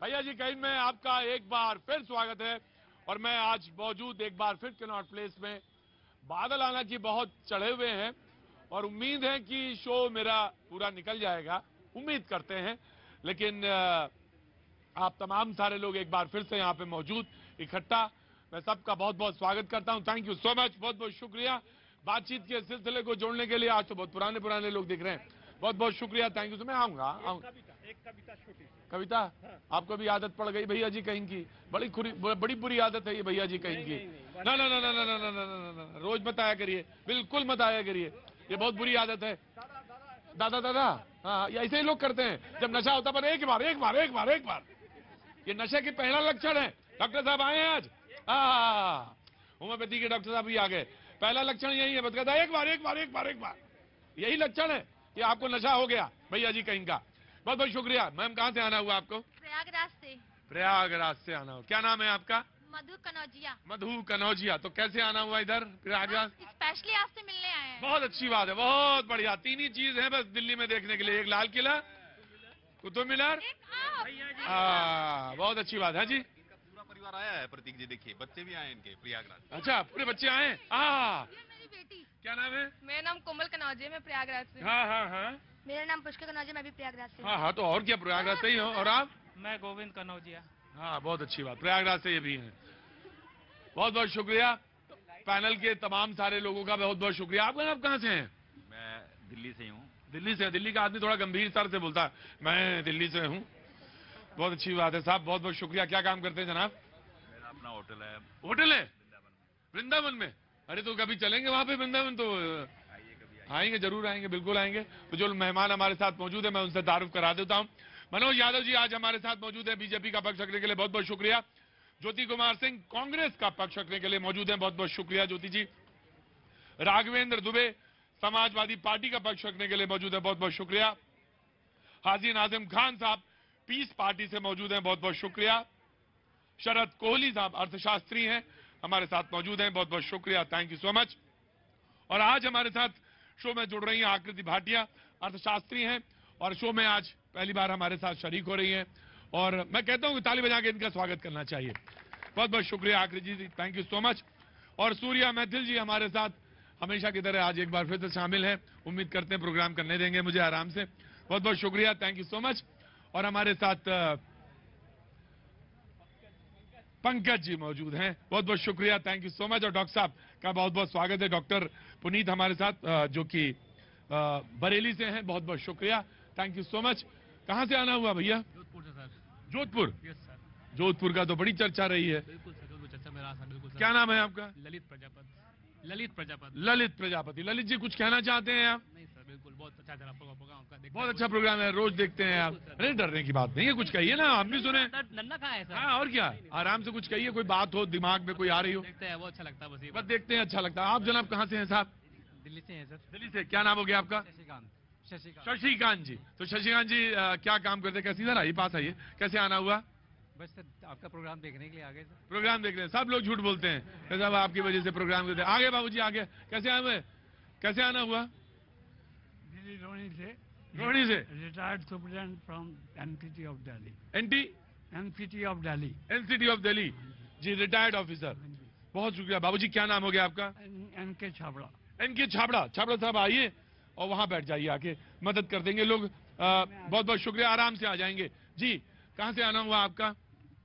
भैया जी कहीं में आपका एक बार फिर स्वागत है। और मैं आज मौजूद एक बार फिर कनॉट प्लेस में। बादल आना की बहुत चढ़े हुए हैं और उम्मीद है कि शो मेरा पूरा निकल जाएगा, उम्मीद करते हैं। लेकिन आप तमाम सारे लोग एक बार फिर से यहाँ पे मौजूद इकट्ठा, मैं सबका बहुत बहुत स्वागत करता हूँ। थैंक यू सो मच, बहुत बहुत शुक्रिया बातचीत के सिलसिले को जोड़ने के लिए। आज तो बहुत पुराने लोग दिख रहे हैं, बहुत बहुत शुक्रिया, थैंक यू। तो मैं आऊंगा। एक कविता छोटी सी कविता, आपको भी आदत पड़ गई भैया जी कहीं की, बड़ी बुरी आदत है ये भैया जी कहीं की। ना ना ना ना ना ना ना ना ना ना, रोज मत आया करिए, बिल्कुल मत आया करिए, ये बहुत बुरी आदत है। दादा दादा, हाँ ऐसे ही लोग करते हैं जब नशा होता, पर एक बार एक बार एक बार एक बार, ये नशे के पहला लक्षण है। डॉक्टर साहब आए हैं आज, होम्योपैथी के डॉक्टर साहब भी आ गए। पहला लक्षण यही है, बताता एक बार एक बार एक बार एक बार, यही लक्षण है कि आपको नशा हो गया भैया जी कहीं का। बहुत बहुत शुक्रिया। मैम कहाँ से आना हुआ आपको? प्रयागराज से। प्रयागराज से आना हुआ। क्या नाम है आपका? मधु कनौजिया। मधु कनौजिया। तो कैसे आना हुआ इधर प्रयागराज? स्पेशली आपसे मिलने आए हैं। बहुत अच्छी बात है, बहुत बढ़िया। तीन ही चीज है बस दिल्ली में देखने के लिए, एक लाल किला, कुतुब मीनार, बहुत अच्छी बात है जी। इनका पूरा परिवार आया है प्रतीक जी, देखिए बच्चे भी आए हैं इनके प्रयागराज। अच्छा पूरे बच्चे आए हैं। मेरी बेटी। क्या नाम है? मेरा नाम कोमल कनौजिया, मैं प्रयागराज से। हाँ हाँ हाँ मेरा नाम पुष्कर कनौजिया, मैं भी प्रयागराज से। हाँ हाँ, तो और क्या, प्रयागराज से ही हो। और आप? मैं गोविंद कनौजिया। हाँ बहुत अच्छी बात, प्रयागराज से ये भी हैं। बहुत बहुत शुक्रिया पैनल के तमाम सारे लोगों का, बहुत बहुत शुक्रिया। आप कहाँ से हैं? मैं दिल्ली से हूँ। दिल्ली से। दिल्ली का आदमी थोड़ा गंभीर स्तर से बोलता है, मैं दिल्ली से हूँ। बहुत अच्छी बात है साहब, बहुत बहुत शुक्रिया। क्या काम करते हैं जनाब? मेरा अपना होटल है। होटल है वृंदावन में? अरे तो कभी चलेंगे वहाँ पे वृंदावन, तो आइए कभी आएंगे, जरूर आएंगे, बिल्कुल आएंगे। तो जो मेहमान हमारे साथ मौजूद है मैं उनसे तारुफ करा देता हूँ। मनोज यादव जी आज हमारे साथ मौजूद है, बीजेपी का पक्ष रखने के लिए बहुत बहुत शुक्रिया। ज्योति कुमार सिंह कांग्रेस का पक्ष रखने के लिए मौजूद है, बहुत बहुत शुक्रिया ज्योति जी। राघवेंद्र दुबे समाजवादी पार्टी का पक्ष रखने के लिए मौजूद है, बहुत बहुत शुक्रिया। हाजी नाजिम खान साहब पीस पार्टी से मौजूद हैं, बहुत बहुत शुक्रिया। शरद कोहली साहब अर्थशास्त्री हैं, हमारे साथ मौजूद हैं, बहुत बहुत शुक्रिया, थैंक यू सो मच। और आज हमारे साथ शो में जुड़ रही हैं आकृति भाटिया, अर्थशास्त्री हैं और शो में आज पहली बार हमारे साथ शरीक हो रही हैं। और मैं कहता हूं कि ताली बजा के इनका स्वागत करना चाहिए। बहुत बहुत शुक्रिया आकृति जी, थैंक यू सो मच। और सूर्या मैथिल जी हमारे साथ हमेशा की तरह आज एक बार फिर से शामिल हैं, उम्मीद करते हैं प्रोग्राम करने देंगे मुझे आराम से। बहुत बहुत शुक्रिया, थैंक यू सो मच। और हमारे साथ पंकज जी मौजूद हैं, बहुत बहुत शुक्रिया, थैंक यू सो मच। और डॉक्टर साहब का बहुत बहुत स्वागत है, डॉक्टर पुनीत हमारे साथ जो कि बरेली से हैं, बहुत बहुत शुक्रिया, थैंक यू सो मच। कहां से आना हुआ भैया? जोधपुर से sir. Jodhpur? Yes sir. Jodhpur का तो बड़ी चर्चा रही है। बिल्कुल सर, जोधपुर चर्चा में रहा सर, बिल्कुल सर। क्या नाम है आपका? ललित प्रजापति। ललित प्रजापति। ललित प्रजापति। ललित जी कुछ कहना चाहते हैं आप? नहीं सर, बिल्कुल बहुत अच्छा चला प्रोग्राम आपका, बहुत अच्छा प्रोग्राम है, रोज देखते हैं आप। अरे डरने की बात नहीं है, कुछ कहिए ना, हम भी सुने। नन्ना कहाँ है सर? हाँ और क्या, आराम से कुछ कहिए, कोई बात हो दिमाग में कोई आ रही हो। देखते हैं, वो अच्छा लगता है बस ये। बस देखते हैं, अच्छा लगता है। आप जनाब कहाँ से हैं साहब? दिल्ली से हैं सर। दिल्ली से। क्या नाम हो गया आपका? शशिकांत। शशिकांत। शशिकांत जी। तो शशिकांत जी क्या काम करते हैं? कैसे इधर आइए, पास आइए। कैसे आना हुआ? बस सर आपका प्रोग्राम देखने के लिए आ गए सर। प्रोग्राम देख रहे हैं, सब लोग झूठ बोलते हैं, साहब आपकी वजह से प्रोग्राम करते हैं। आगे बाबूजी आगे, कैसे आए हुए? कैसे आना हुआ? दिल्ली रोहिणी से। रोहिणी से। Retired superintendent from NCT of Delhi. NCT of Delhi. NCT of Delhi ji, retired officer. बहुत शुक्रिया बाबूजी। क्या नाम हो गया आपका? एनके छाबड़ा। एनके छाबड़ा। छाबड़ा साहब आइए और वहां बैठ जाइए, आके मदद कर देंगे लोग। बहुत बहुत शुक्रिया, आराम से आ जाएंगे जी। कहां से आना हुआ आपका?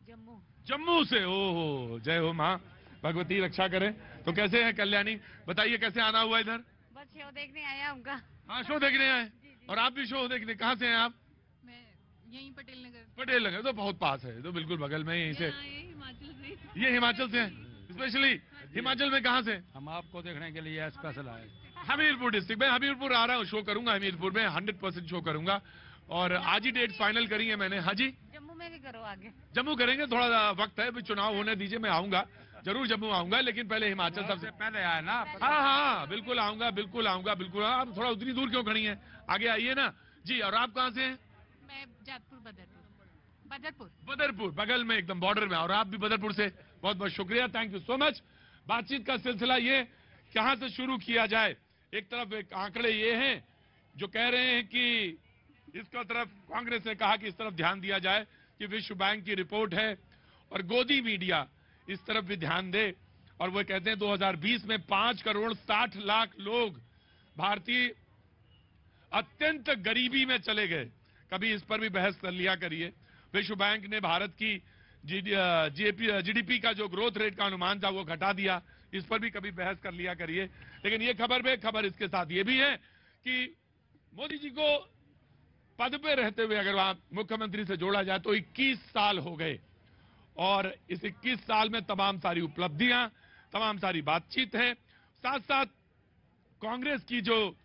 जम्मू। जम्मू से। ओहो, जय हो माँ भगवती रक्षा करे। तो कैसे है कल्याणी, बताइए कैसे आना हुआ इधर? बस शो देखने आया उनका। हाँ शो देखने आए। और आप भी शो देखने? कहाँ से हैं आप? मैं यहीं पटेल नगर। पटेल नगर, तो बहुत पास है, तो बिल्कुल बगल में यहीं से। हिमाचल से। ये हिमाचल से है स्पेशली? हिमाचल में कहाँ से? हम आपको देखने के लिए स्पेशल आए। हमीरपुर डिस्ट्रिक्ट में। हमीरपुर आ रहा हूँ, शो करूंगा हमीरपुर में, 100% शो करूंगा। और आज ही डेट फाइनल करी है मैंने। हाँ जी, जम्मू में भी करो आगे। जम्मू करेंगे, थोड़ा वक्त है, अभी चुनाव होने दीजिए, मैं आऊंगा जरूर, जम्मू आऊंगा, लेकिन पहले हिमाचल सबसे पहले आए ना। हाँ हाँ बिल्कुल आऊंगा, बिल्कुल आऊंगा, बिल्कुल। आप थोड़ा उतनी दूर क्यों खड़ी हैं, आगे आइए ना जी। और आप कहाँ से हैं? मैं जयपुर बदरपुर। बदरपुर, बगल में एकदम बॉर्डर में। और आप भी बदरपुर से, बहुत बहुत शुक्रिया, थैंक यू सो मच। बातचीत का सिलसिला ये कहां से शुरू किया जाए। एक तरफ एक आंकड़े ये हैं जो कह रहे हैं कि इसका तरफ कांग्रेस ने कहा कि इस तरफ ध्यान दिया जाए, कि विश्व बैंक की रिपोर्ट है और गोदी मीडिया इस तरफ भी ध्यान दे। और वो कहते हैं 2020 में 5 करोड़ 60 लाख लोग भारतीय अत्यंत गरीबी में चले गए। कभी इस पर भी बहस कर लिया करिए। विश्व बैंक ने भारत की जीडीपी का जो ग्रोथ रेट का अनुमान था वो घटा दिया, इस पर भी कभी बहस कर लिया करिए। लेकिन ये खबर इसके साथ ये भी है कि मोदी जी को पद पे रहते हुए अगर वहां मुख्यमंत्री से जोड़ा जाए तो 21 साल हो गए और इस 21 साल में तमाम सारी उपलब्धियां, तमाम सारी बातचीत है। साथ साथ कांग्रेस की जो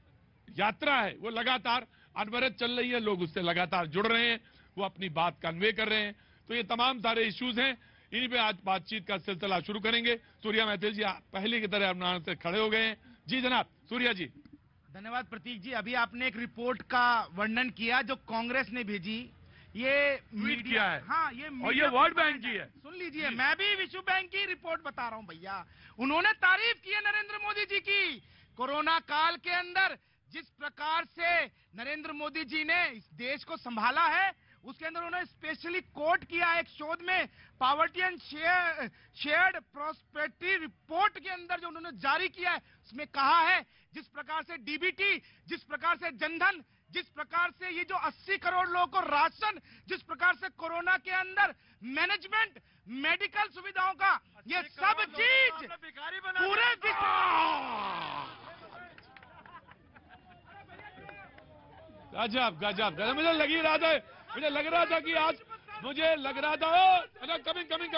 यात्रा है वो लगातार अनवरत चल रही है, लोग उससे लगातार जुड़ रहे हैं, वो अपनी बात कन्वे कर रहे हैं। तो ये तमाम सारे इश्यूज हैं, इन्हीं पे आज बातचीत का सिलसिला शुरू करेंगे। सूर्या मैथिल जी पहले की तरह अपना से खड़े हो गए हैं। जी जनाब सूर्या जी। धन्यवाद प्रतीक जी। अभी आपने एक रिपोर्ट का वर्णन किया जो कांग्रेस ने भेजी, ये मीडिया है। हाँ, ये और ये वर्ल्ड बैंक की है। सुन लीजिए, मैं भी विश्व बैंक की रिपोर्ट बता रहा हूँ भैया। उन्होंने तारीफ की है नरेंद्र मोदी जी की। कोरोना काल के अंदर जिस प्रकार से नरेंद्र मोदी जी ने इस देश को संभाला है, उसके अंदर उन्होंने स्पेशली कोट किया एक शोध में, poverty and shared prosperity report के अंदर जो उन्होंने जारी किया है, उसमें कहा है जिस प्रकार से डीबीटी, जिस प्रकार से जनधन, जिस प्रकार से ये जो 80 करोड़ लोगों को राशन, जिस प्रकार से कोरोना के अंदर मैनेजमेंट, मेडिकल सुविधाओं का ये सब चीज पूरे गजब गजब गजब। मुझे लग रहा था कि आज मुझे लग रहा था कमिंग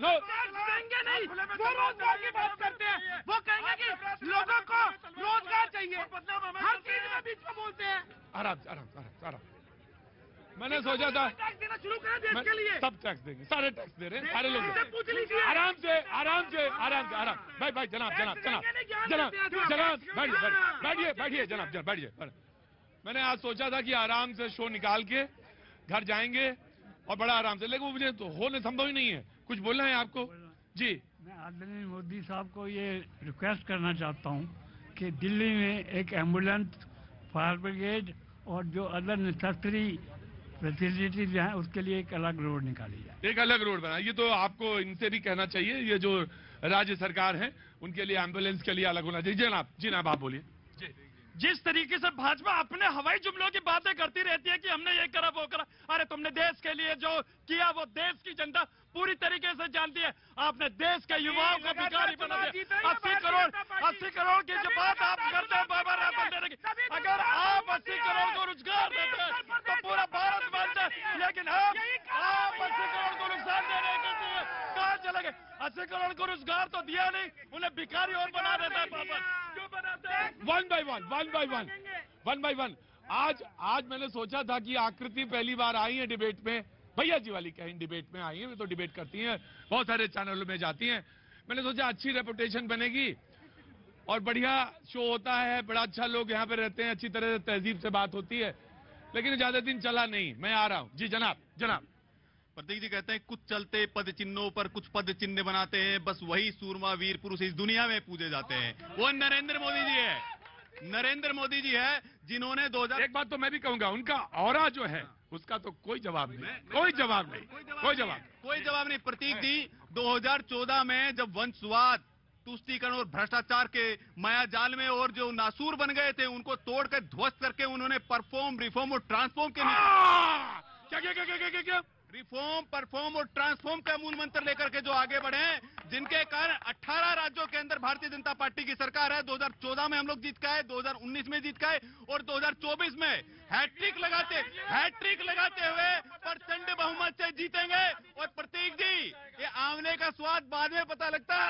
नो देंगे नहीं, वो रोजगार की बात करते हैं। वो कहेंगे कि लोगों को रोजगार चाहिए, हर चीज में बीच में बोलते हैं। आराम। मैंने सोचा था टैक्स देना शुरू करें देश के लिए। सब टैक्स देंगे, सारे टैक्स दे रहे हैं, सारे लोग पूछ लीजिए। आराम से भाई जनाब बैठिए जनाब बैठिए। मैंने आज सोचा था कि आराम से शो निकाल के घर जाएंगे और बड़ा आराम से, लेकिन मुझे तो होने संभव ही नहीं है। कुछ बोलना है आपको जी? मैं आदरणीय मोदी साहब को ये रिक्वेस्ट करना चाहता हूँ कि दिल्ली में एक एम्बुलेंस, फायर ब्रिगेड और जो अदर नेसेसरी फैसिलिटीज हैं उसके लिए एक अलग रोड निकाली जाए। एक अलग रोड बना, ये तो आपको इनसे भी कहना चाहिए, ये जो राज्य सरकार है उनके लिए एम्बुलेंस के लिए अलग होना चाहिए। जनाब आप बोलिए। जिस तरीके से भाजपा अपने हवाई जुमलों की बातें करती रहती है कि हमने ये करा वो करा, अरे तुमने देश के लिए जो किया वो देश की जनता पूरी तरीके से जानती है। आपने देश के युवाओं को भिखारी बना दिया। 80 करोड़ की जो बात आप करते हैं बाबा राम देने की, अगर आप 80 करोड़ को रोजगार देते हैं तो पूरा भारत बनता है। लेकिन आप 80 करोड़ को नुकसान देने के लिए कहाँ चले गए? 80 करोड़ को रोजगार तो दिया नहीं, उन्हें भिखारी और बना देता है। बाबा क्यों बनाते हैं? One by one. आज मैंने सोचा था कि आकृति पहली बार आई है डिबेट में, भैया जी वाली कहीं डिबेट में आई है, वे तो डिबेट करती हैं, बहुत सारे चैनलों में जाती हैं। मैंने सोचा अच्छी रेपुटेशन बनेगी और बढ़िया शो होता है, बड़ा अच्छा लोग यहाँ पे रहते हैं, अच्छी तरह से तहजीब से बात होती है, लेकिन ज्यादा दिन चला नहीं। मैं आ रहा हूँ जी जनाब। प्रतीक जी कहते हैं कुछ चलते पद चिन्हों पर कुछ पद चिन्ह बनाते हैं, बस वही सूरमा वीर पुरुष इस दुनिया में पूजे जाते हैं। वो नरेंद्र मोदी जी है जिन्होंने 2000। एक बात तो मैं भी कहूंगा, उनका ऑरा जो है उसका तो कोई जवाब नहीं। प्रतीक जी 2014 में जब वंशवाद, तुष्टीकरण और भ्रष्टाचार के माया जाल में और जो नासूर बन गए थे उनको तोड़कर ध्वस्त करके उन्होंने परफॉर्म, रिफॉर्म और ट्रांसफॉर्म के क्या रिफॉर्म, परफॉर्म और ट्रांसफॉर्म का मूल मंत्र लेकर के जो आगे बढ़े, जिनके कारण 18 राज्यों के अंदर भारतीय जनता पार्टी की सरकार है। 2014 में हम लोग जीत के आए, 2019 में जीत के आए और 2024 में हैट्रिक लगाते हुए प्रचंड बहुमत से जीतेंगे। और प्रतीक जी, ये आंवले का स्वाद बाद में पता लगता है।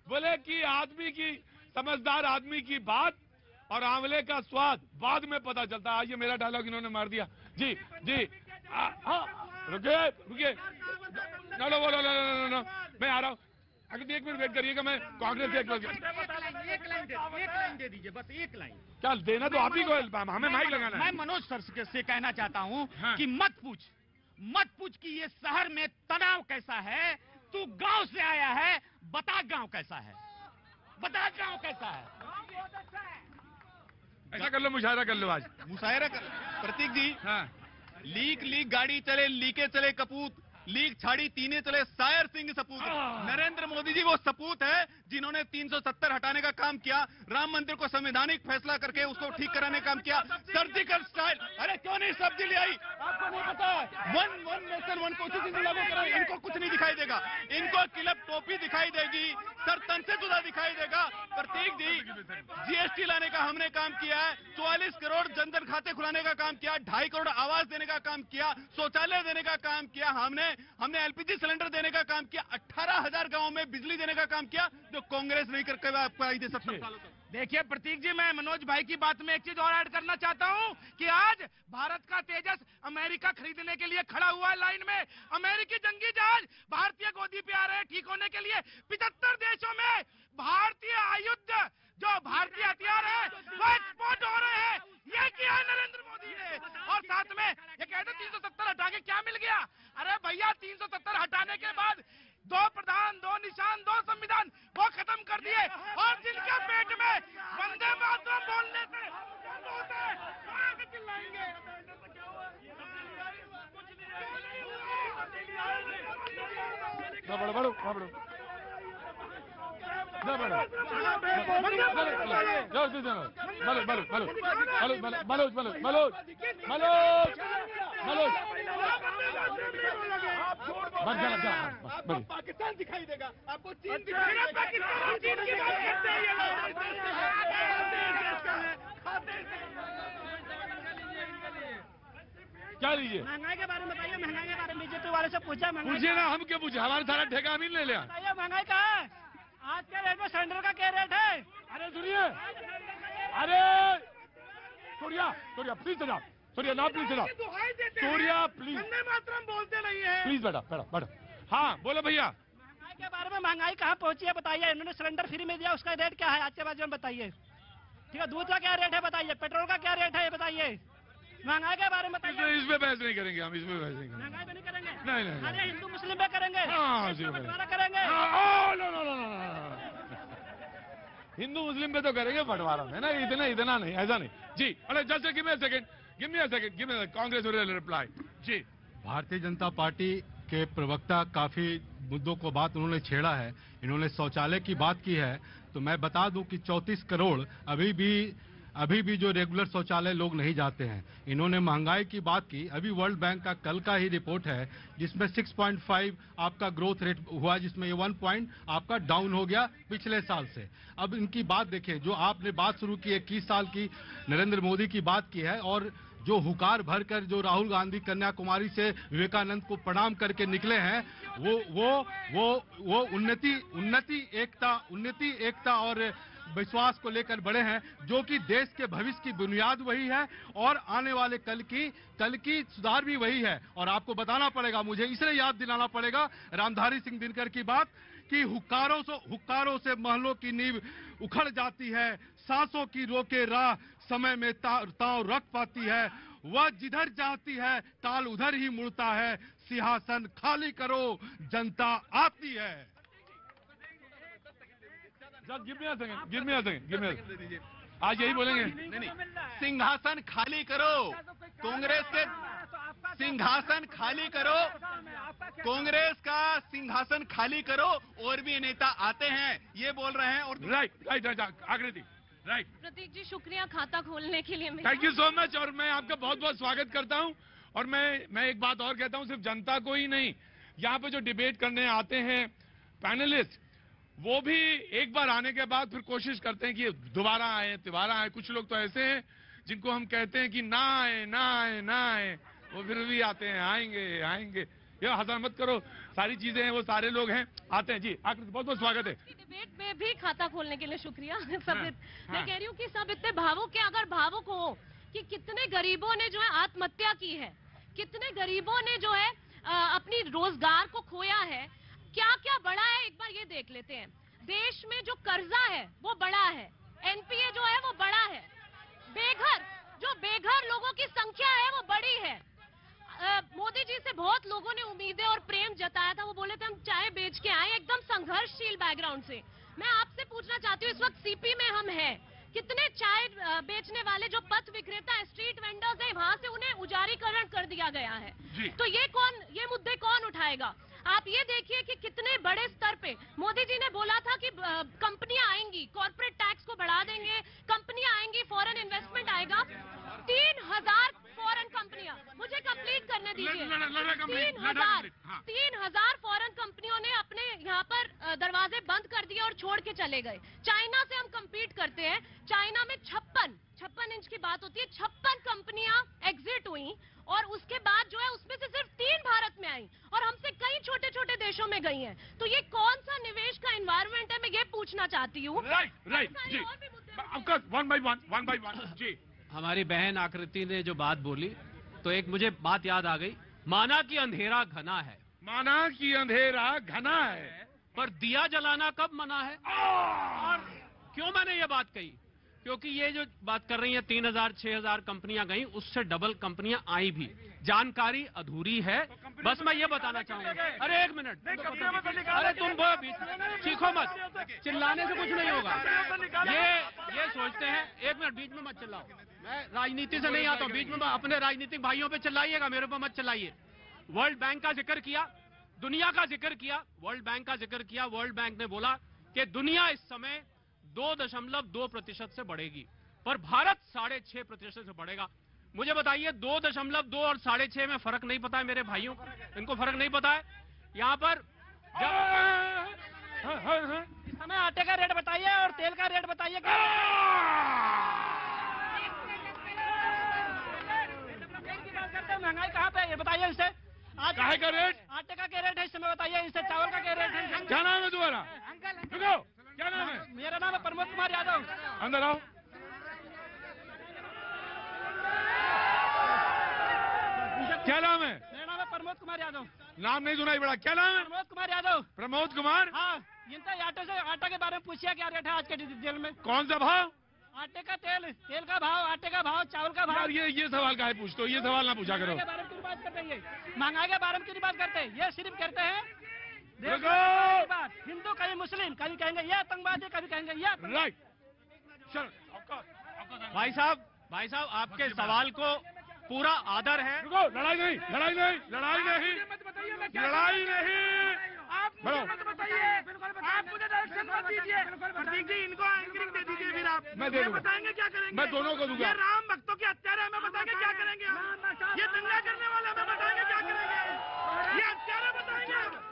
बोले कि आदमी की, समझदार आदमी की बात और आंवले का स्वाद बाद में पता चलता है। ये मेरा डायलॉग इन्होंने मार दिया। जी रुकिए नो, मैं आ रहा हूँ। अगर 1 मिनट वेट करिएगा, मैं कांग्रेस से एक लाइन दे दीजिए, बस एक लाइन। क्या देना तो आप ही को, हमें माइक लगाना है। मैं मनोज सर से कहना चाहता हूँ कि मत पूछ कि ये शहर में तनाव कैसा है, तू गांव से आया है, बता गांव कैसा है। ऐसा कर लो, मुशायरा कर लो आज। प्रतीक जी, हाँ, लीक गाड़ी चले, लीके चले कपूत, लीक छाड़ी तीने चले सायर सिंह सपूत। नरेंद्र मोदी जी वो सपूत है जिन्होंने 370 हटाने का काम किया, राम मंदिर को संवैधानिक फैसला करके उसको ठीक कराने का काम किया, सर्जिकल स्ट्राइक। अरे क्यों नहीं सब्जी ले आई, आपको नहीं पता? वन नेशन वन कॉन्स्टिट्यूशन लागू करें, इनको कुछ नहीं दिखाई देगा, इनको किलब टोपी दिखाई देगी, सर तन से जुदा दिखाई देगा। प्रतीक जी, जीएसटी लाने का हमने काम किया है, 44 करोड़ जनधन खाते खुलाने का काम किया, 2.5 करोड़ आवास देने का काम किया, शौचालय देने का काम किया, हमने एलपीजी सिलेंडर देने का काम किया, 18,000 गांवों में बिजली देने का काम किया, जो कांग्रेस नहीं करके आपको आई थी 70 सालों तक। देखिए प्रतीक जी, मैं मनोज भाई की बात में एक चीज और ऐड करना चाहता हूं कि आज भारत का तेजस अमेरिका खरीदने के लिए खड़ा हुआ है लाइन में। अमेरिकी जंगी जहाज भारतीय गोदी पे आ रहे हैं ठीक होने के लिए। 75 देशों में भारतीय आयुध, जो भारतीय हथियार है, वो एक्सपोर्ट हो रहे हैं। ये किया है नरेंद्र मोदी ने। और साथ में ये कहते 370 हटा के क्या मिल गया? अरे भैया 370 हटाने के बाद 2 प्रधान, 2 निशान, 2 संविधान वो खत्म कर दिए, और जिनके पेट में वंदे मातरम बोलने से होता है आगे चिल्लाएंगे। आपको पाकिस्तान दिखाई देगा, आपको चीन दिखाई देगा। पाकिस्तान चीन की बात करते हैं ये लोग। क्या लीजिए? महंगाई के बारे में बताइए, महंगाई के बारे में बीजेपी वाले से पूछा। पूछिए ना, हम क्या पूछे, हमारे सारा ठेका हम ही ले लिया। बताइए महंगाई का है आज के रेट में, सिलेंडर का क्या रेट है? अरे सुनिए, अरे सूर्या प्लीज सजा, सूर्या ना प्लीज सजा, सूर्या प्लीज, वंदे मातरम बोलते नहीं है। प्लीज बैठा। हाँ बोलो भैया। महंगाई के बारे में, महंगाई कहाँ पहुंची है बताइए। इन्होंने सिलेंडर फ्री में दिया, उसका रेट क्या है आज के बाद में बताइए। ठीक है, दूध का क्या रेट है बताइए, पेट्रोल का क्या रेट है ये बताइए। महंगाई के बारे में बताइए। इसमें बहस नहीं करेंगे हम, इसमें बहस नहीं करेंगे। महंगाई पे नहीं करेंगे? नहीं। अरे हिंदू मुस्लिम पे करेंगे, बंटवारा करेंगे। नो, हिंदू मुस्लिम पे तो करेंगे, बंटवारा में ना, इतना नहीं, ऐसा नहीं जी। अरे just give me a second, Congress will reply जी। भारतीय जनता पार्टी के प्रवक्ता काफी मुद्दों को बात उन्होंने छेड़ा है। इन्होंने शौचालय की बात की है, तो मैं बता दूं कि 34 करोड़ अभी भी जो रेगुलर शौचालय लोग नहीं जाते हैं। इन्होंने महंगाई की बात की। अभी वर्ल्ड बैंक का कल का ही रिपोर्ट है जिसमें 6.5 आपका ग्रोथ रेट हुआ, जिसमें ये 1 पॉइंट आपका डाउन हो गया पिछले साल से। अब इनकी बात देखें, जो आपने बात शुरू की 21 साल की नरेंद्र मोदी की बात की है, और जो हुकार भरकर जो राहुल गांधी कन्याकुमारी से विवेकानंद को प्रणाम करके निकले हैं, वो उन्नति एकता और विश्वास को लेकर बढ़े हैं, जो कि देश के भविष्य की बुनियाद वही है और आने वाले कल की सुधार भी वही है। और आपको बताना पड़ेगा, मुझे इसलिए याद दिलाना पड़ेगा रामधारी सिंह दिनकर की बात कि हुक्कारों से महलों की नींव उखड़ जाती है, सांसों की रोके राह समय में ताव रख पाती है, वह जिधर जाती है ताल उधर ही मुड़ता है, सिंहासन खाली करो जनता आती है। Give me a second. आज यही बोलेंगे। नहीं, सिंहासन खाली करो, कांग्रेस के सिंहासन खाली करो, कांग्रेस का सिंहासन खाली करो, और भी नेता आते हैं ये बोल रहे हैं। और राइट आकृति, राइट। प्रतीक जी शुक्रिया खाता खोलने के लिए। थैंक यू सो मच, और मैं आपका बहुत बहुत स्वागत करता हूं। और मैं एक बात और कहता हूं, सिर्फ जनता को ही नहीं, यहाँ पे जो डिबेट करने आते हैं पैनलिस्ट, वो भी एक बार आने के बाद फिर कोशिश करते हैं कि दोबारा आए। कुछ लोग तो ऐसे हैं जिनको हम कहते हैं कि ना आए, वो फिर भी आते हैं, आएंगे। ये हसन मत करो, सारी चीजें हैं, वो सारे लोग हैं, आते हैं जी। आकृति बहुत बहुत स्वागत है। डिबेट में भी खाता खोलने के लिए शुक्रिया। मैं कह रही हूँ कि सब इतने भावुक हो कि कितने गरीबों ने जो है आत्महत्या की है, कितने गरीबों ने जो है अपनी रोजगार को खोया है, क्या क्या बड़ा है एक बार ये देख लेते हैं। देश में जो कर्जा है वो बड़ा है, एनपीए जो है वो बड़ा है, बेघर लोगों की संख्या है वो बड़ी है। मोदी जी से बहुत लोगों ने उम्मीदें और प्रेम जताया था, वो बोले थे हम चाय बेच के आए, एकदम संघर्षशील बैकग्राउंड से। मैं आपसे पूछना चाहती हूँ, इस वक्त सीपी में हम हैं, कितने चाय बेचने वाले जो पथ विक्रेता स्ट्रीट वेंडर्स है, वहां से उन्हें उजारीकरण कर दिया गया है। तो ये मुद्दे कौन उठाएगा? आप ये देखिए कि कितने बड़े स्तर पे मोदी जी ने बोला था कि कंपनियां आएंगी, कॉर्पोरेट टैक्स को बढ़ा देंगे, कंपनियां आएंगी, फॉरेन इन्वेस्टमेंट आएगा। 3000 फॉरेन कंपनियां, मुझे कंप्लीट करने दीजिए। 3000 फॉरेन कंपनियों ने अपने यहाँ पर दरवाजे बंद कर दिए और छोड़ के चले गए। चाइना से हम compete करते हैं, चाइना में 56 इंच की बात होती है, 56 कंपनियां एग्जिट हुई और उसके बाद जो है उसमें से सिर्फ 3 भारत में आई और हमसे कई छोटे छोटे देशों में गई हैं। तो ये कौन सा निवेश का एनवायरनमेंट है, मैं ये पूछना चाहती हूँ। राइट जी, वन बाय वन जी। हमारी बहन आकृति ने जो बात बोली तो एक मुझे बात याद आ गई, माना कि अंधेरा घना है, माना कि अंधेरा घना है, पर दिया जलाना कब मना है? और क्यों मैंने ये बात कही? क्योंकि ये जो बात कर रही है 3000 6000 कंपनियां गई, उससे डबल कंपनियां आई भी। जानकारी अधूरी है, बस मैं ये बताना चाहूंगा। अरे एक मिनट, अरे तुम चीखो मत, चिल्लाने से कुछ नहीं होगा। ये सोचते हैं, एक मिनट बीच में मत चिल्लाओ, मैं राजनीति से नहीं आता हूं, बीच में अपने राजनीतिक भाइयों पे चिल्लाइएगा, मेरे पे मत चिल्लाइए। वर्ल्ड बैंक का जिक्र किया, दुनिया का जिक्र किया, वर्ल्ड बैंक का जिक्र किया। वर्ल्ड बैंक ने बोला कि दुनिया इस समय 2.2% से बढ़ेगी, पर भारत 6.5% से बढ़ेगा। मुझे बताइए 2.2 और 6.5 में फर्क नहीं पता है मेरे भाइयों को? इनको फर्क नहीं पता है? यहाँ पर हमें आटे का रेट बताइए और तेल का रेट बताइए। महंगाई कहाँ पे है ये बताइए इनसे। आज काहे का रेट? आटे का क्या रेट है इस समय बताइए इनसे। चावल का क्या रेट है? क्या नाम है तुम्हारा? रुको, क्या नाम है? मेरा नाम है प्रमोद कुमार यादव। अंदर आओ। क्या नाम है? मेरा नाम है प्रमोद कुमार यादव। नाम नहीं सुनाई पड़ा, क्या नाम है? प्रमोद कुमार यादव। प्रमोद कुमार? हाँ, आटे से आटा के बारे में पूछिए क्या रेट है आज के जेल में। कौन सा भाव? आटे का तेल का भाव, आटे का भाव, चावल का भाव। यार ये सवाल का है, पूछते हो, ये सवाल ना पूछा करो। महंगाई के बारे में क्यों बात करते हैं? महंगाई के बारे में क्यों बात करते हैं? ये सिर्फ कहते हैं हिंदू, कभी मुस्लिम, कभी कहेंगे ये आतंकवादी, कभी कहेंगे ये। राइट। भाई साहब आपके सवाल को पूरा आदर है। रुको, लड़ाई नहीं। आप मुझे मत बताइए, आप मुझे डायरेक्शन मत दीजिए। प्रतीक जी इनको एंकरिंग दे दीजिए फिर आप। मैं दे दूंगा। बताएंगे क्या करेंगे? मैं दोनों को दूंगा। ये राम भक्तों के हत्यारे हमें बताएंगे क्या करेंगे? ये दंगा करने वाले हमें बताएंगे क्या करेंगे? ये हत्यारे बताएंगे हमें।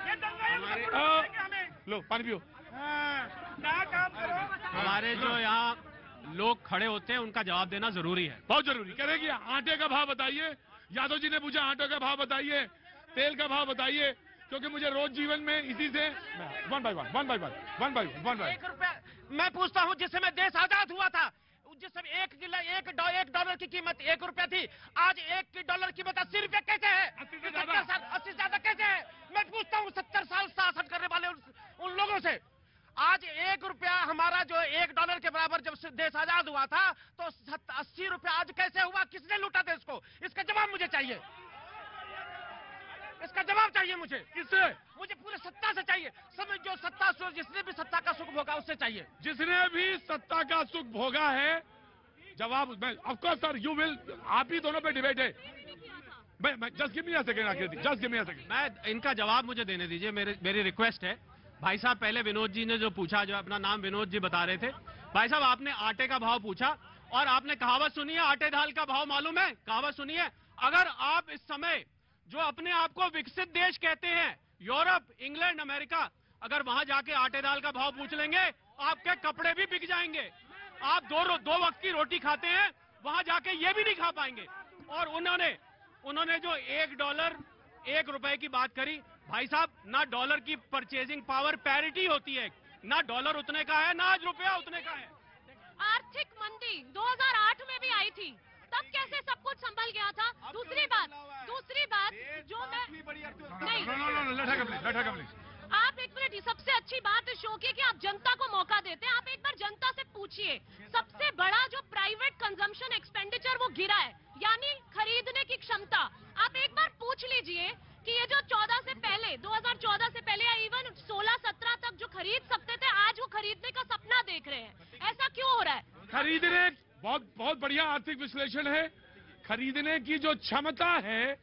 ये दंगा हमें। लो पानी पियो। क्या काम करो? हमारे जो यहाँ लोग खड़े होते हैं उनका जवाब देना जरूरी है, बहुत जरूरी। करेंगे आटे का भाव बताइए। यादव जी ने पूछा आटे का भाव बताइए, तेल का भाव बताइए, क्योंकि मुझे रोज जीवन में इसी से वन बाय वन। 1 रुपया मैं पूछता हूँ, जिस समय देश आजाद हुआ था, जिस समय एक डॉलर की कीमत 1 रुपया थी, आज $1 की कीमत 80 रुपया कैसे है? 80 से ज्यादा कैसे है? मैं पूछता हूँ 70 साल शासन करने वाले उन लोगों से। आज 1 रुपया हमारा जो $1 के बराबर जब देश आजाद हुआ था, तो 80 रुपया आज कैसे हुआ? किसने लूटा देश को? इसका जवाब मुझे चाहिए। इसका जवाब चाहिए मुझे। किससे? मुझे पूरे सत्ता से चाहिए। सब जो सत्ता जिसने भी सत्ता का सुख भोगा उससे चाहिए। जिसने भी सत्ता का सुख भोगा है, जवाब मैं ऑफकोर्स सर यू विल, आप ही दोनों पे डिबेट है। मैं just give me a second Aakriti, just give me a second. मैं इनका जवाब मुझे देने दीजिए, मेरी रिक्वेस्ट है। भाई साहब पहले विनोद जी ने जो पूछा, जो अपना नाम विनोद जी बता रहे थे, भाई साहब आपने आटे का भाव पूछा और आपने कहावत सुनी है, आटे दाल का भाव मालूम है? कहावत सुनी है? अगर आप इस समय जो अपने आप को विकसित देश कहते हैं, यूरोप, इंग्लैंड, अमेरिका, अगर वहां जाके आटे दाल का भाव पूछ लेंगे, आपके कपड़े भी बिक जाएंगे। आप दो वक्त की रोटी खाते हैं, वहां जाके ये भी नहीं खा पाएंगे। और उन्होंने जो $1 1 रुपए की बात करी, भाई साहब ना डॉलर की परचेजिंग पावर पैरिटी होती है, ना डॉलर उतने का है, ना आज रुपया उतने का है। आर्थिक मंदी 2008 में भी आई थी, तब कैसे सब कुछ संभल गया था? दूसरी बात जो मैं नहीं, आप एक मिनट, सबसे अच्छी बात है शो की कि आप जनता को मौका देते हैं। आप एक बार जनता से पूछिए, सबसे बड़ा जो प्राइवेट कंजम्पशन एक्सपेंडिचर वो गिरा है, यानी खरीदने की क्षमता। आप एक बार पूछ लीजिए कि ये जो 2014 से पहले खरीद सकते थे, आज वो खरीदने का सपना देख रहे हैं। ऐसा क्यों हो रहा है? खरीदने, बहुत बहुत बढ़िया आर्थिक विश्लेषण है। खरीदने की जो क्षमता है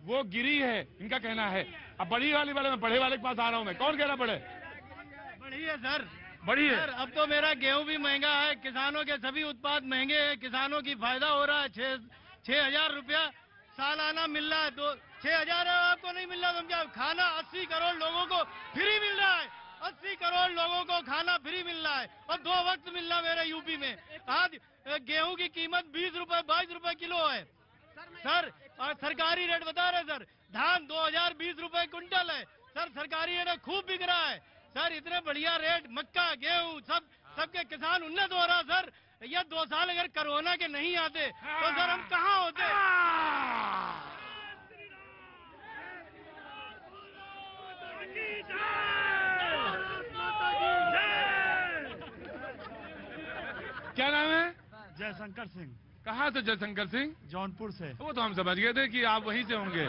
वो गिरी है, इनका कहना है। अब बड़ी वाले मैं बड़े वाले के पास आ रहा हूं। मैं कौन कह रहा बड़े? बड़ी है सर, बड़ी है सर। अब तो मेरा गेहूं भी महंगा है, किसानों के सभी उत्पाद महंगे हैं, किसानों की फायदा हो रहा है। 6,000 रुपया सालाना मिल रहा है। 6,000 आपको नहीं मिल रहा, समझा? खाना 80 करोड़ लोगों को फ्री मिल रहा है। 80 करोड़ लोगों को खाना फ्री मिल रहा है और 2 वक्त मिल रहा है मेरे यूपी में। आज गेहूं की कीमत 20 रुपए 22 रुपए किलो है सर, और सरकारी रेट बता रहे सर। धान 2020 रुपए क्विंटल है सर, सरकारी रेट खूब बिक रहा है सर। इतने बढ़िया रेट, मक्का गेहूं सबके किसान उन्नत हो रहा सर। ये 2 साल अगर कोरोना के नहीं आते तो सर हम कहाँ होते? क्या नाम है? जयशंकर सिंह। कहाँ से जयशंकर सिंह? जौनपुर से। वो तो हम समझ गए थे कि आप वहीं से होंगे,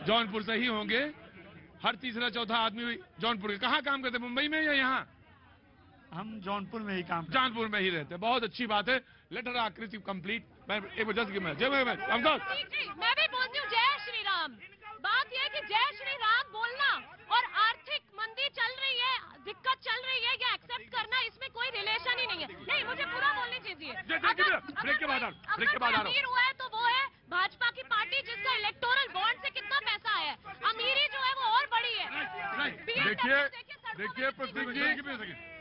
जौनपुर से ही होंगे। हर तीसरा चौथा आदमी जौनपुर के। कहाँ काम करते, मुंबई में या यहाँ? हम जौनपुर में ही काम करते। जौनपुर में ही रहते। बहुत अच्छी बात है। लेटर आकृति कंप्लीट। मैं एक वजह से मैं भी बोलती हूँ जय श्री राम। बात यह है कि जय श्री राम बोलना और आर्थिक मंदी चल रही है, दिक्कत चल रही है, ये एक्सेप्ट करना, इसमें कोई रिलेशन ही नहीं है। नहीं, मुझे पूरा बोलने दीजिए। ब्रेक के बाद अमीर हुआ है तो वो है भाजपा की पार्टी जिसका इलेक्टोरल बॉन्ड से कितना पैसा आया है। अमीरी जो है वो और बड़ी है। देखिए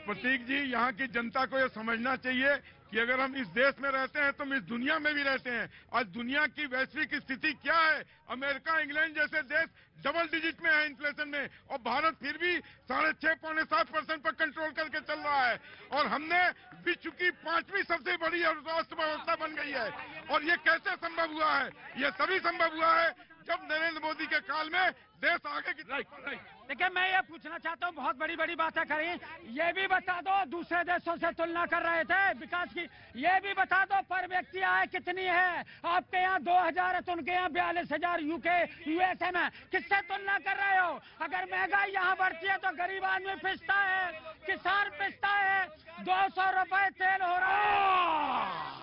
प्रतीक जी, यहाँ की जनता को ये समझना चाहिए कि अगर हम इस देश में रहते हैं तो हम इस दुनिया में भी रहते हैं। आज दुनिया की वैश्विक स्थिति क्या है? अमेरिका, इंग्लैंड जैसे देश डबल डिजिट में है इन्फ्लेशन में, और भारत फिर भी 6.5 पौने 7% पर कंट्रोल करके चल रहा है। और हमने विश्व की 5वीं सबसे बड़ी अर्थव्यवस्था बन गई है। और ये कैसे संभव हुआ है? ये तभी संभव हुआ है जब नरेंद्र मोदी के काल में देश आगे की। देखिए, मैं ये पूछना चाहता हूँ, बहुत बड़ी बड़ी बातें करी, ये भी बता दो दूसरे देशों से तुलना कर रहे थे विकास की, ये भी बता दो पर व्यक्ति आय कितनी है? आपके यहाँ 2,000 है तो उनके यहाँ 42,000 यूके यूएसए में। किससे तुलना कर रहे हो? अगर महंगाई यहाँ बढ़ती है तो गरीब आदमी पिसता है, किसान पिसता है। 200 रुपए तेल हो रहा है।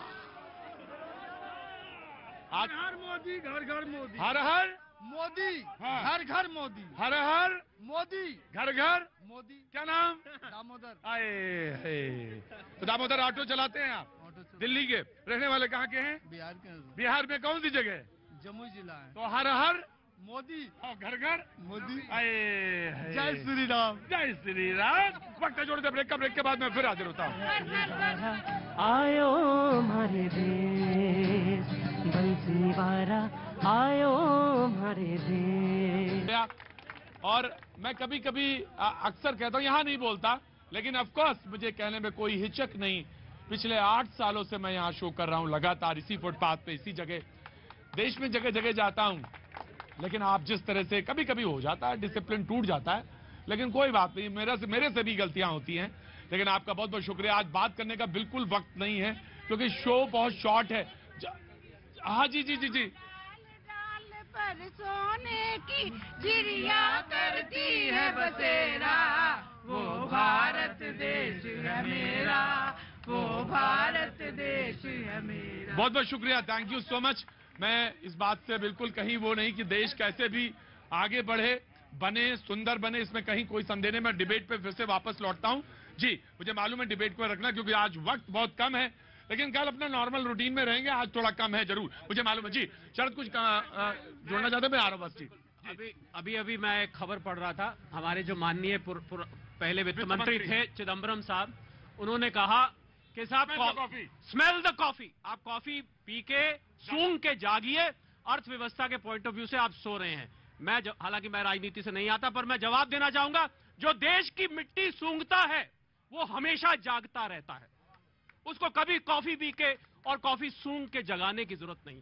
हर मोदी, घर घर मोदी। हर हर मोदी, हाँ। घर घर मोदी। हर हर मोदी, घर घर मोदी। क्या नाम? दामोदर। आए तो दामोदर ऑटो चलाते हैं आप? दिल्ली के रहने वाले कहाँ के हैं? बिहार के। बिहार में कौन सी जगह? जमुई जिला है। तो हर हर मोदी और घर घर मोदी। आए जय श्री राम। जय श्री राम। वक्त जोड़ते ब्रेक के बाद मैं फिर हाजिर होता हूँ। आयो मारे देश बंसीवारा, आयो मारे देश। और मैं कभी कभी अक्सर कहता हूँ, यहाँ नहीं बोलता, लेकिन ऑफ कोर्स मुझे कहने में कोई हिचक नहीं। पिछले 8 सालों से मैं यहाँ शो कर रहा हूँ लगातार, इसी फुटपाथ पे, इसी जगह। देश में जगह जगह जाता हूँ, लेकिन आप जिस तरह से कभी कभी हो जाता है, डिसिप्लिन टूट जाता है, लेकिन कोई बात नहीं, मेरे से भी गलतियां होती हैं। लेकिन आपका बहुत बहुत शुक्रिया। आज बात करने का बिल्कुल वक्त नहीं है क्योंकि शो बहुत शॉर्ट है। हाँ जी जी जी जी। पर सोने की चिड़िया करती है बसेरा, वो भारत देश है मेरा, वो भारत देश है मेरा। बहुत बहुत शुक्रिया, थैंक यू सो मच। मैं इस बात से बिल्कुल कहीं वो नहीं कि देश कैसे भी आगे बढ़े, बने, सुंदर बने, इसमें कहीं कोई संदेह नहीं। मैं डिबेट पे फिर से वापस लौटता हूं। जी, मुझे मालूम है डिबेट को रखना क्योंकि आज वक्त बहुत कम है, लेकिन कल अपना नॉर्मल रूटीन में रहेंगे। आज थोड़ा कम है जरूर, मुझे मालूम है। जी शरद कुछ जोड़ना चाहते? मैं आ रहा हूँ बस। जी, अभी मैं एक खबर पढ़ रहा था। हमारे जो माननीय पहले वित्त मंत्री थे चिदम्बरम साहब, उन्होंने कहा कि साहब स्मेल द कॉफी, आप कॉफी पी के सूंघ के जागिए, अर्थव्यवस्था के पॉइंट ऑफ व्यू से आप सो रहे हैं। हालांकि मैं राजनीति से नहीं आता, पर मैं जवाब देना चाहूंगा, जो देश की मिट्टी सूंघता है वो हमेशा जागता रहता है। उसको कभी कॉफी पी के और कॉफी सूंघ के जगाने की जरूरत नहीं।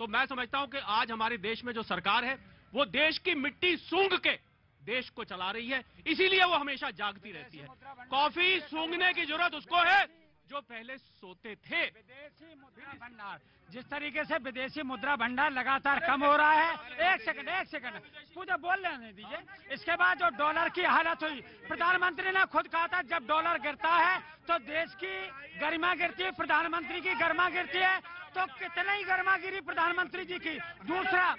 तो मैं समझता हूं कि आज हमारे देश में जो सरकार है वो देश की मिट्टी सूंघ के देश को चला रही है, इसीलिए वो हमेशा जागती रहती है। कॉफी सूंघने की जरूरत उसको है जो पहले सोते थे। विदेशी मुद्रा भंडार, जिस तरीके से विदेशी मुद्रा भंडार लगातार कम हो रहा है, एक सेकंड मुझे बोल लेने दीजिए। इसके बाद जो डॉलर की हालत हुई, प्रधानमंत्री ने खुद कहा था जब डॉलर गिरता है तो देश की गरिमा गिरती है, प्रधानमंत्री की गरिमा गिरती है। तो कितनी ही गरिमा गिरी प्रधानमंत्री जी की। दूसरा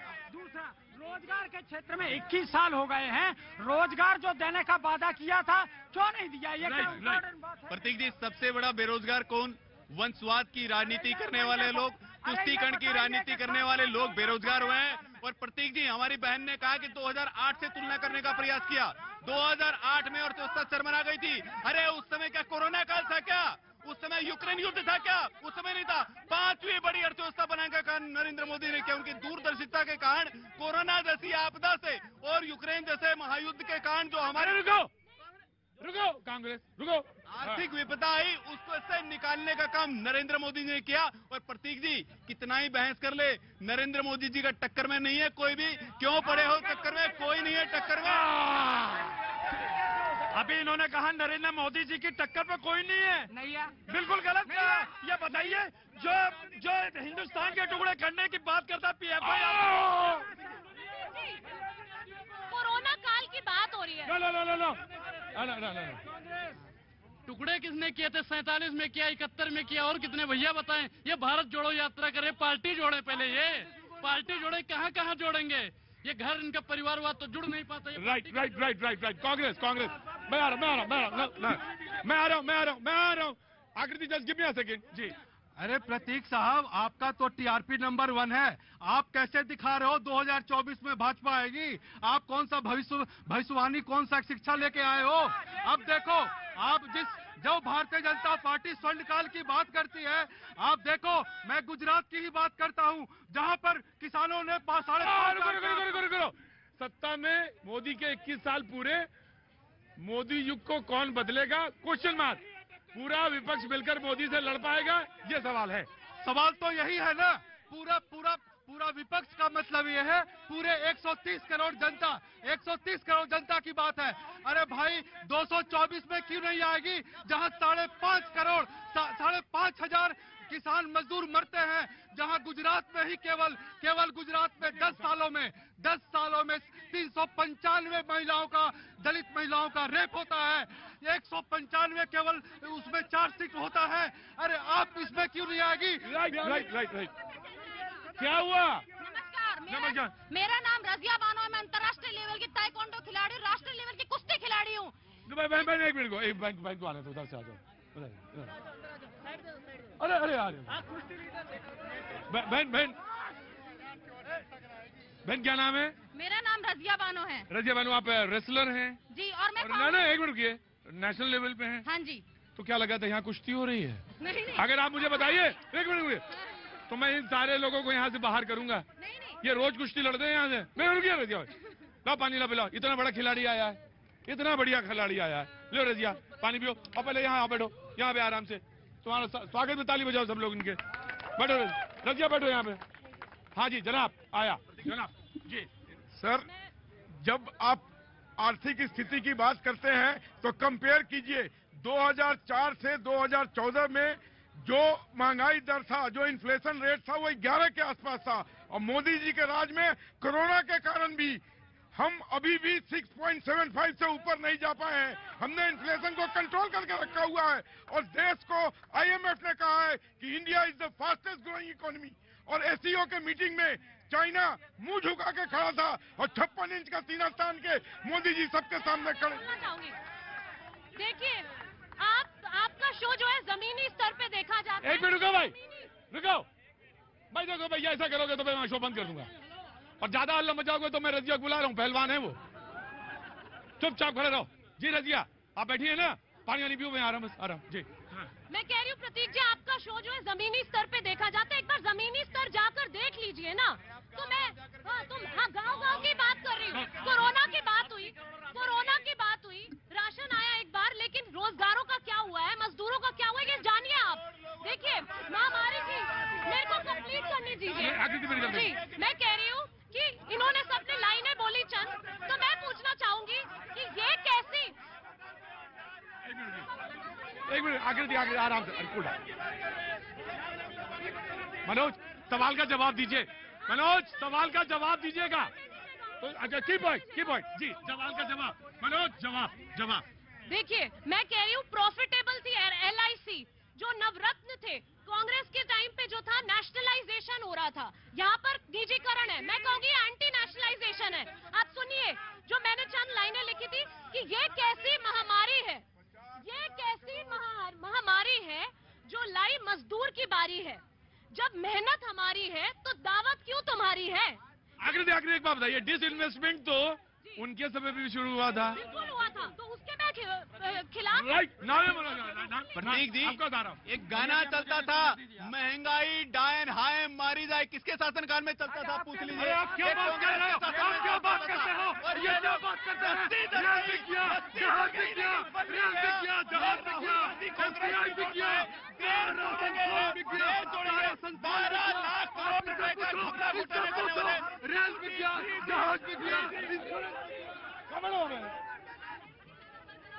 रोजगार के क्षेत्र में 21 साल हो गए हैं, रोजगार जो देने का वादा किया था क्यों नहीं दिया? ये प्रतीक जी, सबसे बड़ा बेरोजगार कौन? वंशवाद की राजनीति करने वाले लोग, तुष्टीकरण की राजनीति करने वाले लोग बेरोजगार हुए हैं। और प्रतीक जी, हमारी बहन ने कहा कि 2008 से तुलना करने का प्रयास किया। 2008 में अर्थव्यवस्था चरमरा गई थी। अरे उस समय क्या कोरोना काल था क्या? उस समय यूक्रेन युद्ध था क्या? उस समय नहीं था। 5वीं बड़ी अर्थव्यवस्था बनाने का काम नरेंद्र मोदी ने किया। उनकी दूरदर्शिता के कारण कोरोना जैसी आपदा से और यूक्रेन जैसे महायुद्ध के कारण जो हमारे रुको कांग्रेस रुको, आर्थिक विपदा आई, उसको से निकालने का काम नरेंद्र मोदी ने किया। और प्रतीक जी, कितना ही बहस कर ले, नरेंद्र मोदी जी का टक्कर में नहीं है कोई भी। क्यों पड़े हो टक्कर में? कोई नहीं है टक्कर में। अभी इन्होंने कहा नरेंद्र मोदी जी की टक्कर पे कोई नहीं है। बिल्कुल गलत कहा। ये बताइए, जो हिंदुस्तान के टुकड़े करने की बात करता है PFI, कोरोना काल की बात हो रही है। नो। टुकड़े किसने किए थे? 47 में किया, 71 में किया, और कितने भैया बताएं? ये भारत जोड़ो यात्रा करे, पार्टी जोड़े पहले। ये पार्टी जोड़े, कहाँ जोड़ेंगे? ये घर इनका परिवारवाद तो जुड़ नहीं पाता। राइट कांग्रेस मैं आ रहा हूँ। Aakriti just give me a second जी। अरे प्रतीक साहब, आपका तो TRP नंबर 1 है। आप कैसे दिखा रहे हो 2024 में भाजपा आएगी? आप कौन सा भविष्यवाणी, कौन सा शिक्षा लेके आए हो? अब देखो, आप जो भारतीय जनता पार्टी स्वर्णकाल की बात करती है, आप देखो, मैं गुजरात की ही बात करता हूँ, जहाँ पर किसानों ने 5.5 सत्ता में मोदी के 21 साल पूरे, मोदी युग को कौन बदलेगा? Question mark. पूरा विपक्ष मिलकर मोदी से लड़ पाएगा? ये सवाल है। सवाल तो यही है ना। पूरा विपक्ष का मतलब ये है, पूरे 130 करोड़ जनता की बात है। अरे भाई, 224 में क्यों नहीं आएगी, जहां 5.5 हजार किसान मजदूर मरते हैं, जहां गुजरात में ही केवल गुजरात में 10 सालों में 395 महिलाओं का, दलित महिलाओं का रेप होता है। 195 केवल उसमें चार्जशीट होता है। अरे आप इसमें क्यों नहीं आएगी? राइट क्या हुआ? नमस्कार, मेरा नाम रजिया बानो है। मैं अंतर्राष्ट्रीय लेवल की ताइक्वांडो खिलाड़ी, राष्ट्रीय लेवल की कुश्ती खिलाड़ी हूँ। बहन एक मिनट को, एक बैंक को आने दो, उधर से आ जाओ। अरे आ रहे बहन क्या नाम है? मेरा नाम रजिया बानो है। रजिया बानो, आप रेसलर हैं जी? और मैं ना एक मिनट रुकिए, नेशनल लेवल पे हैं? हाँ जी। तो क्या लगा था यहाँ कुश्ती हो रही है? नहीं। अगर आप मुझे बताइए, एक मिनट रुकिए, तो मैं इन सारे लोगों को यहाँ से बाहर करूंगा। ये रोज कुश्ती लड़ते हैं यहाँ से। मैं रुकिए रजिया, ला पानी ला पिलाओ। इतना बड़ा खिलाड़ी आया है, इतना बढ़िया खिलाड़ी आया है। लो रजिया, पानी पियो। और पहले यहाँ बैठो, यहाँ पे आराम से। तुम्हारा स्वागत में ताली बजाओ सब लोग इनके। बैठो रजिया, बैठो यहाँ पे। हाँ जी जनाब, आया जनाब जी। सर, जब आप आर्थिक स्थिति की बात करते हैं तो कंपेयर कीजिए 2004 से 2014 में जो महंगाई दर था, जो इन्फ्लेशन रेट था, वो 11 के आसपास था। और मोदी जी के राज में कोरोना के कारण भी हम अभी भी 6.75 से ऊपर नहीं जा पाए हैं। हमने इन्फ्लेशन को कंट्रोल करके रखा हुआ है। और देश को IMF ने कहा है कि India is the fastest growing economy. और SCO के मीटिंग में चाइना मुंह झुका के खड़ा था और 56 इंच का सीना तान के मोदी जी सबके सामने खड़े। देखिए, आपका शो जो है जमीनी स्तर पे देखा जाता है। एक मिनट रुको भाई, देखो भैया, ऐसा करोगे तो मैं शो बंद कर दूंगा। और ज्यादा हल्ला मचाओगे तो मैं रजिया को बुला रहा हूँ, पहलवान है वो। चुपचाप खड़े रहो। जी रजिया, आप बैठिए ना, पानी वानी पियो, मैं आ रहा हूँ जी। मैं कह रही हूँ प्रतीक जी, आपका शो जो है जमीनी स्तर पे देखा जाता है। एक बार जमीनी स्तर जाकर देख लीजिए ना। तो मैं गाँव की बात कर रही हूँ। कोरोना की बात हुई, राशन आया एक बार, लेकिन रोजगारों का क्या हुआ है, मजदूरों का क्या हुआ है, ये जानिए आप। देखिए, महामारी थी, मेरे को कंप्लीट करने दीजिए जी। मैं कह रही हूँ कि इन्होंने सबने लाइनें बोली चंद, तो मैं पूछना चाहूंगी कि ये कैसी। एक मिनट, आखिर आराम से, कूल डाउन। मनोज, सवाल का जवाब दीजिए। मनोज, सवाल का जवाब दीजिएगा। तो अच्छा, की पॉइंट जी, सवाल का जवाब। मनोज, जवाब। देखिए, मैं कह रही हूँ प्रॉफिटेबल थी LIC, जो नवरत्न थे। कांग्रेस के टाइम पे जो था नेशनलाइजेशन हो रहा था, यहाँ पर निजीकरण है। मैं कहूंगी एंटी नेशनलाइजेशन है। आप सुनिए, जो मैंने चंद लाइनें लिखी थी कि ये कैसी महामारी है, ये कैसी महामारी है जो लाई मजदूर की बारी है। जब मेहनत हमारी है तो दावत क्यों तुम्हारी है? आखिर एक बात बताइए, डिसइन्वेस्टमेंट तो उनके समय भी शुरू हुआ था। बिल्कुल हुआ था, तो उसके मैं खिलाफ। राइट, प्रतीक जी, आपका दारा एक गाना चलता था, महंगाई डायन हाय मारी जाए, किसके शासनकाल में चलता था? पूछ लीजिए। आप क्या बात कर रहे हो? आप क्या बात करते हो? ये क्या बात करते हैं? जहाज भी किया, जहाज भी किया, रेल भी किया, जहाज भी किया, FBI भी किया, 12 लाख करोड़ रुपए का घपला घोटाला करने वाले, रेल भी किया, जहाज भी किया।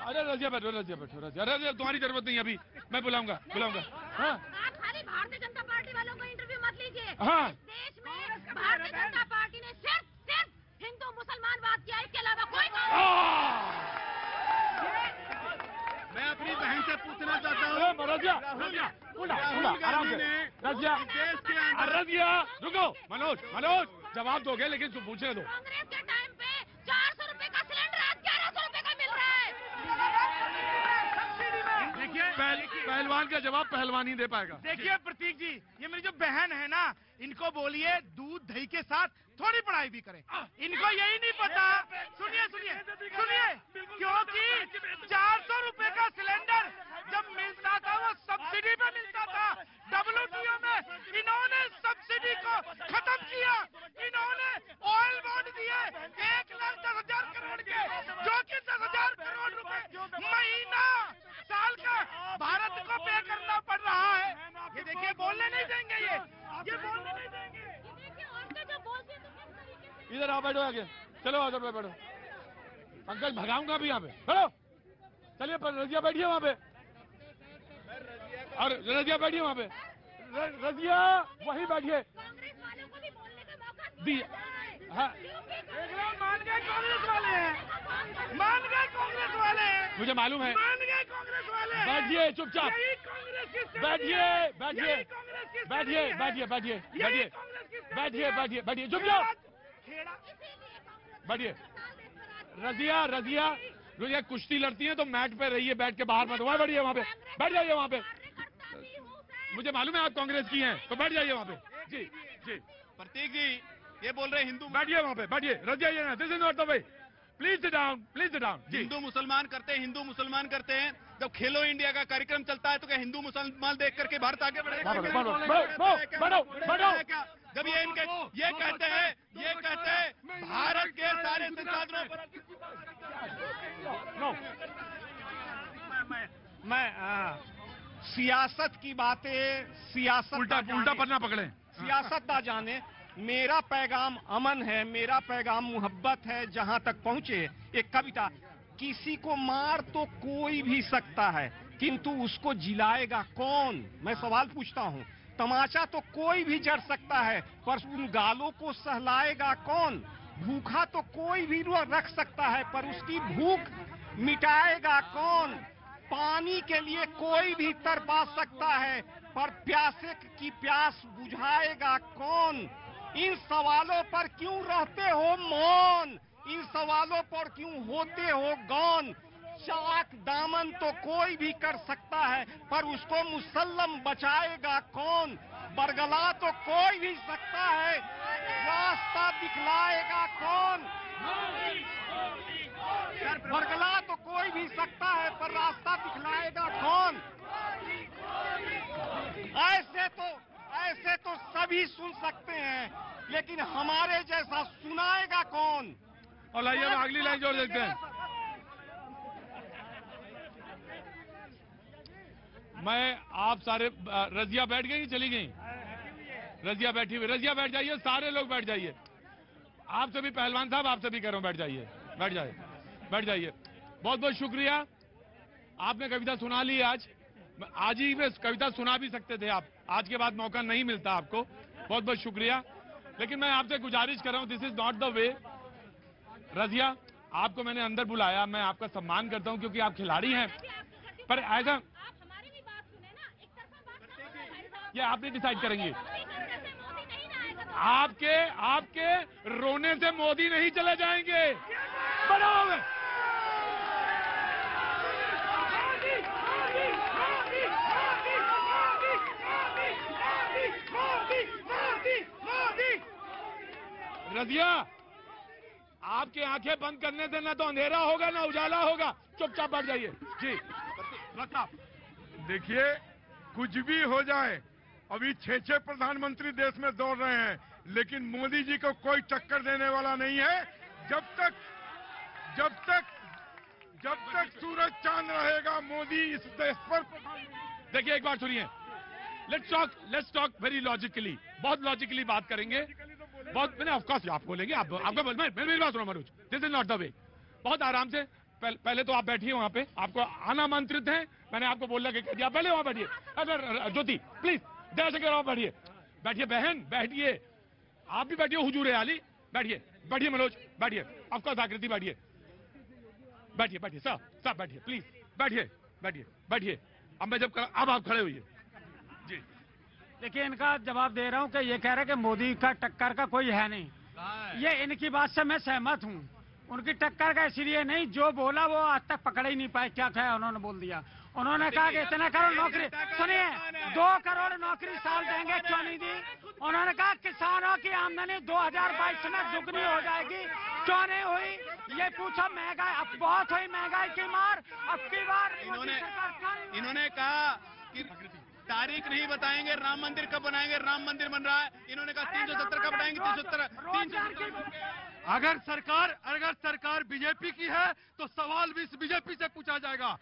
अरे रजिया बैठो, रजिया तुम्हारी जरूरत नहीं अभी, मैं बुलाऊंगा। हाँ, आप खाली भारतीय जनता पार्टी वालों को इंटरव्यू मत लीजिए। हाँ। इस देश में भारतीय जनता पार्टी ने सिर्फ हिंदू मुसलमान बात किया, इसके अलावा कोई मैं अपनी बहन से पूछना चाहता हूँ। रजिया, आराम से। रजिया, रुको। मनोज, जवाब दोगे लेकिन पूछने दो। कांग्रेस के टाइम पे 400 रुपए का सिलेंडर आज 1100 रुपए का मिल रहा है। देखिए, पहलवान का जवाब पहलवान ही दे पाएगा। देखिए प्रतीक जी, ये मेरी जो बहन है ना, इनको बोलिए दूध दही के साथ थोड़ी पढ़ाई भी करें। इनको यही नहीं पता। सुनिए, क्योंकि 400 रुपए का सिलेंडर जब मिलता था वो सब्सिडी पे मिलता था। WTO में इन्होंने सब्सिडी को खत्म किया। इन्होंने ऑयल बॉन्ड दिए 1,10,000 करोड़ के, जो कि 10,000 करोड़ रुपए महीना साल का भारत को पे करना पड़ रहा है। ये देखिए, बोलने नहीं देंगे, ये बोलने नहीं देंगे। इधर आओ, बैठो आगे, चलो उधर पे बैठो। पंकज, भगाऊंगा भी यहाँ पे, बैठो। चलिए, रजिया बैठिए वहाँ पे, और रजिया बैठिए वहाँ पे। रजिया वहीं बैठिए। हाँ, मान गए कांग्रेस वाले हैं, मुझे मालूम है। मान गए कांग्रेस वाले हैं। बैठिए चुपचाप, यही कांग्रेस की स्थिति है। बैठिए, यही कांग्रेस की स्थिति है। बैठिए चुपचाप, बैठिए। रजिया कुश्ती लड़ती है तो मैट पे रहिए, बैठ के बाहर मत। वहाँ बैठिए, वहाँ पे बैठ जाइए। वहाँ पे मुझे मालूम है आप कांग्रेस की हैं, तो बैठ जाइए वहाँ पे। जी। प्रतीक जी, ये बोल रहे हिंदू, बैठिए वहाँ पे, बैठिए। Razia, this is not the way, please sit down. Hindu मुसलमान करते हैं। जब खेलो इंडिया का कार्यक्रम चलता है तो क्या हिंदू मुसलमान देख करके भारत आगे बढ़ेगा? जब ये कहते हैं भारत के सारे संसाधनों पर। मैं सियासत की बातें, सियासत उल्टा पन्ना पकड़े। सियासत ना जाने। मेरा पैगाम अमन है, मेरा पैगाम मोहब्बत है। जहां तक पहुंचे एक कविता, किसी को मार तो कोई भी सकता है, किंतु उसको जिलाएगा कौन? मैं सवाल पूछता हूं। तमाचा तो कोई भी जड़ सकता है, पर उन गालों को सहलाएगा कौन? भूखा तो कोई भी रख सकता है, पर उसकी भूख मिटाएगा कौन? पानी के लिए कोई भी तरपा सकता है, पर प्यासे की प्यास बुझाएगा कौन? इन सवालों पर क्यों रहते हो मौन? इन सवालों पर क्यों होते हो गौन? चाक दामन तो कोई भी कर सकता है, पर उसको मुसल्लम बचाएगा कौन? बरगला तो कोई भी सकता है, रास्ता दिखलाएगा कौन? बरगला तो कोई भी सकता है, पर रास्ता दिखलाएगा कौन? ऐसे तो सभी सुन सकते हैं, लेकिन हमारे जैसा सुनाएगा कौन? और लाइए अगली लाइन जोड़ देखते हैं। मैं आप सारे, रजिया बैठ गई, चली गई? रजिया बैठी हुई, रजिया बैठ जाइए, सारे लोग बैठ जाइए। आपसे भी पहलवान साहब, आपसे भी कह रहा हूं, बैठ जाइए। बहुत बहुत शुक्रिया। आपने कविता सुना ली आज, आज ही में कविता सुना भी सकते थे आप, आज के बाद मौका नहीं मिलता आपको। बहुत बहुत शुक्रिया। लेकिन मैं आपसे गुजारिश कर रहा हूं, this is not the way. Razia, आपको मैंने अंदर बुलाया, मैं आपका सम्मान करता हूं क्योंकि आप खिलाड़ी हैं, पर ऐसा ये आप नहीं डिसाइड करेंगे। आपके रोने से मोदी नहीं चले जाएंगे। बराबर रजिया, आपकी आंखें बंद करने से ना तो अंधेरा होगा ना उजाला होगा। चुपचाप बैठ जाइए। जी देखिए, कुछ भी हो जाए, अभी 6 प्रधानमंत्री देश में दौड़ रहे हैं, लेकिन मोदी जी को कोई टक्कर देने वाला नहीं है। जब तक सूरज चांद रहेगा, मोदी इस देश पर। देखिए, एक बात सुनिए, लेट्स टॉक वेरी लॉजिकली, बहुत लॉजिकली बात करेंगे। बहुत मैंने ऑफ कोर्स आप बोलेंगे, आपका मेरी बात सुनो Manoj, this is not the way. बहुत आराम से पहले तो आप बैठिए वहां पे, आपको आना आमंत्रित है, मैंने आपको बोलना कि कह दिया, पहले वहां बैठिए। अगर ज्योति प्लीज देर से कह रहा हूं, बैठिए बैठिए बहन, बैठिए। आप भी बैठिए, हुजूर है आली, बैठिए बैठिए मनोज, बैठिए। ऑफकोर्स आकृति बैठिए, बैठिए बैठिए सब बैठिए प्लीज, बैठिए बैठिए बैठिए। अब मैं जब अब आप खड़े हुइए। जी देखिए, इनका जवाब दे रहा हूं कि ये कह रहे हैं कि मोदी का टक्कर का कोई है नहीं। ये इनकी बात से मैं सहमत हूं। उनकी टक्कर का इसलिए नहीं, जो बोला वो आज तक पकड़ ही नहीं पाए। क्या कहा उन्होंने, बोल दिया। उन्होंने कहा कि इतना करोड़ नौकरी, सुनिए, 2 करोड़ नौकरी साल देंगे, क्यों नहीं दी। उन्होंने कहा किसानों की आमदनी 2022 में दुगनी हो जाएगी, क्यों नहीं हुई। ये पूछो, महंगाई अब बहुत हुई, महंगाई की मार अब की बार। इन्होंने कहा कि तारीख नहीं बताएंगे, राम मंदिर कब बनाएंगे, राम मंदिर बन रहा है। इन्होंने कहा 370 कब बनाएंगे, 370। अगर सरकार बीजेपी की है तो सवाल भी बीजेपी से पूछा जाएगा।